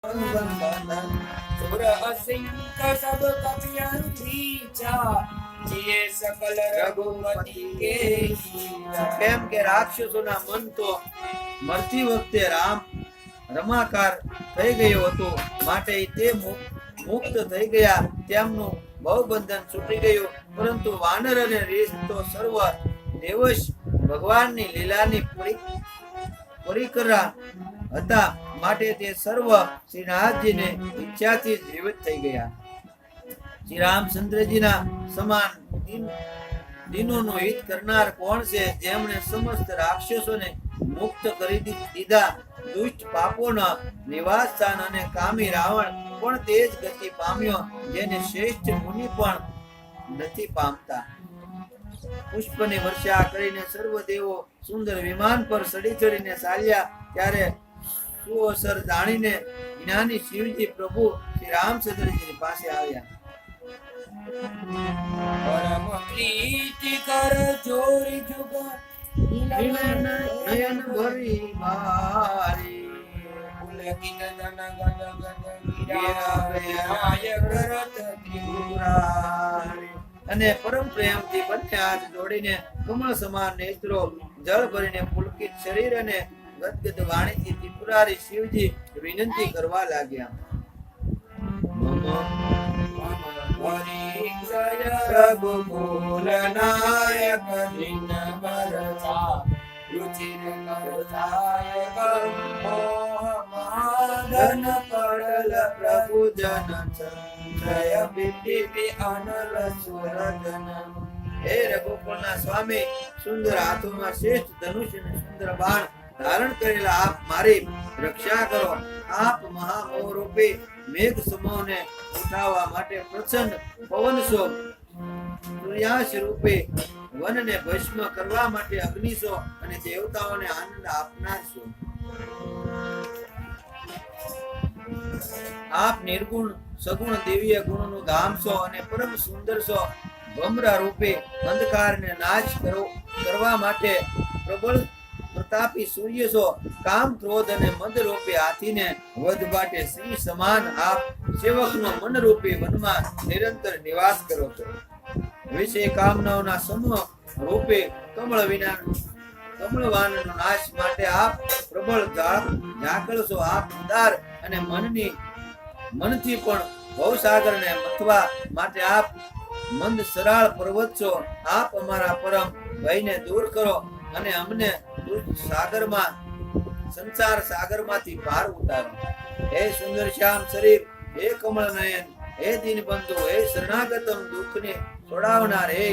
सुर असिंक सब कपियन धीचा, जिये सकल रघुपति के हीचा। કેમ કે રાક્ષસોના મન તો મરતી વખતે રામ રમાકાર થઈ ગયો હતો, માટે તે મુક્ત થઈ ગયા, તેમનું ભવબંધન છૂટી ગયું. પરંતુ વાનર અને રીછ તો સર્વ દેવશ ભગવાનની લીલાની પરિકરા હતા, માટે તે સર્વ શ્રીનાથજીને ઈચ્છાથી જીવિત થઈ ગયા. શ્રી રામચંદ્રજીના સમાન દીનોનો હિત કરનાર કોણ છે, જેમણે સમસ્ત રાક્ષસોને મુક્ત કરી દીધા. દુષ્ટ પાપોના નિવાસ સ્થાન અને કામી રાવણ પણ તે જ ગતિ પામ્યો, જેને શ્રેષ્ઠ મુનિ પણ નથી પામતા. પુષ્પની વર્ષા કરીને સર્વ દેવો સુંદર વિમાન પર ચડી ચડીને ચાલ્યા, ત્યારે સુઅવસર જાણીને જ્ઞાની શિવજી પ્રભુ શ્રી રામચંદ્રજી પાસે આવ્યા. પરમ પ્રીતિ કર જોરી જુગ નયન ભરી મારી પુલકિત ધન ગન ગીરાય કરત ત્રિપુરારી. અને પરમ પ્રેમથી બંને હાથ જોડીને કમળ સમાન નેત્રો જળ ભરીને પુલકિત શરીર અને ગદગદ વાણીથી ત્રિપુરારી શિવજી વિનંતી કરવા લાગ્યા. રઘુકુલ નાયક દિન બરસા, રુચિર કરતાય મોહ માદન પડલ પ્રભુ જન જય દિવ્ય અનલ સુરજન. હે રઘુકુળના સ્વામી, સુંદર હાથોમાં શ્રેષ્ઠ ધનુષ અને સુંદર બાણ ધારણ કરેલા આપ મારી રક્ષા કરો. આપ મહામોહ રૂપી મેઘ સમૂહને ઉઠાવવા માટે પ્રચંડ પવન છો, સૂર્યાશ રૂપે વનને ભસ્મ કરવા માટે અગ્નિ છો, અને દેવતાઓને આનંદ આપનાર છો. આપ નિર્ગુણ સગુણ દિવ્ય ગુણનું ધામ છો, અને પરમ સુંદર છો. ભમરા રૂપે અંધકારને નાશ કરવા માટે પ્રબળ પ્રતાપી સૂર્ય છો. કામ ક્રોધ અને મદ રૂપે હાથીને વધ માટે સિંહ સમાન આપ સેવકનો મન રૂપે વનમાં નિરંતર નિવાસ કરો છો. વિષય કામનાઓના સમૂહ રૂપે કમળવાનનો નાશ માટે આપ પ્રબળ ઝાકળ છો. આપ ઉદાર અને મનથી પણ ભવસાગરને મથવા માટે આપ મંદ સરાળ પર્વત છો. આપ અમારા પરમ ભયને દૂર કરો અને અમને સંસાર સાગરમાંથી પાર ઉતારો. હે સુંદર શ્યામ શરીર, હે કમળ નયન, હે દીનબંધુ, હે શરણાગતમ દુઃખને છોડાવનાર, હે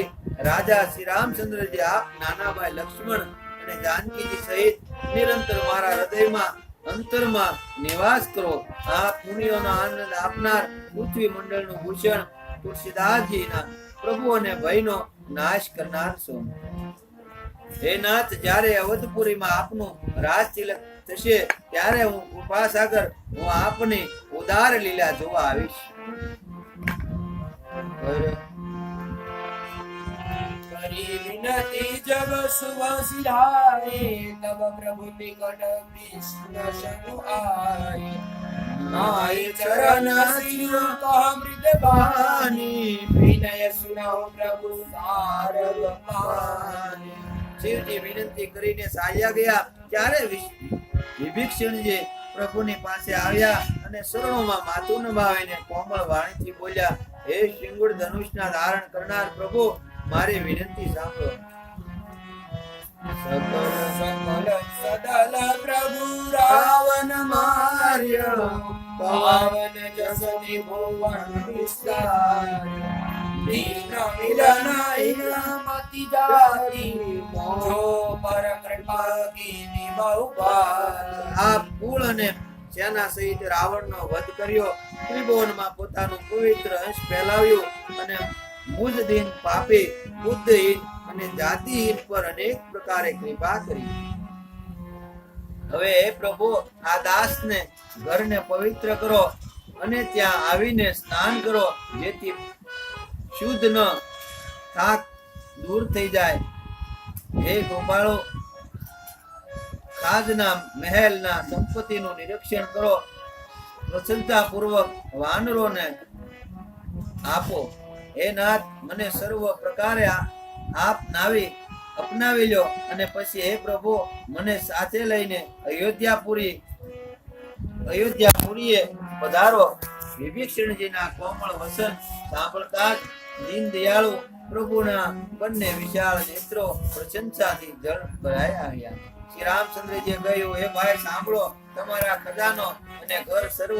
રાજા શ્રી રામચંદ્રજી, આપ નાના ભાઈ લક્ષ્મણ અને જાનકીજી સહિત નિરંતર મારા હૃદયમાં અંતરમાં નિવાસ કરો. આપ મુનિઓનો આનંદ આપનાર, પૃથ્વી મંડળનું ભૂષણ, તુલસીદાસજીના પ્રભુ અને ભયનો નાશ કરનાર છો. હે નાથ, જ્યારે અવધપુરીમાં આપનું રાજ તિલક થશે, ત્યારે હું કૃપાસાગર આપની ઉદાર લીલા જોવા આવીશ. કરી વિનતી જબ સુવ સિધારે, તબ પ્રભુ નિકટ વિષ્ણુ શરુ આય. नाय चरण सिर कह मृद बानी, विनय सुनो प्रभु सारग पानी. શિવજી વિનંતી કરીને ચાલ્યા ગયા, ત્યારે વિભીષણજી પ્રભુની પાસે આવ્યા અને શરણોમાં માથું નમાવીને કોમળ વાણીથી બોલ્યા. હે શિંગુડ ધનુષના ધારણ કરનાર પ્રભુ, મારી વિનંતી સાંભળો. सकल सदल प्रभु रावण मार्यो, पावन जसनि भुवन विस्तार. दीन मिलन मति जाति, जो पर कृपा कीनी बहुपार. આ કુળ અને સેના સહિત રાવણનો વધ કર્યો, ત્રિભુવનમાં પોતાનું પવિત્ર અંશ ફેલાવ્યો, અને મુજદીન પાપી, બુદ્ધહીન અને જાતિહીન પર અનેક પ્રકારે કૃપા કરી. હવે હે પ્રભુ, આ દાસને ઘરને પવિત્ર કરો અને ત્યાં આવીને સ્નાન કરો, જેથી શુદ્ધ ન થાક દૂર થઈ જાય. હે ગોપાળો, ખાજના મહેલના સંપત્તિનું નિરીક્ષણ કરો, પ્રસન્નતા પૂર્વક વાનરોને આપો. હે નાથ, મને સર્વ પ્રકારે આપ અપનાવી લો, અને પછી હે પ્રભુ, મને સાથે લઈને અયોધ્યાપુરીએ પધારો. વિભીષણજીના કોમળ વચન સાંભળતા જ દીન દયાળુ પ્રભુના બંને વિશાળ નેત્રો પ્રશંસાથી જળભરાઈ આવ્યા. શ્રી રામચંદ્રજીએ કહ્યું, હે ભાઈ સાંભળો, તમારા ખજાનો અને ઘર સર્વ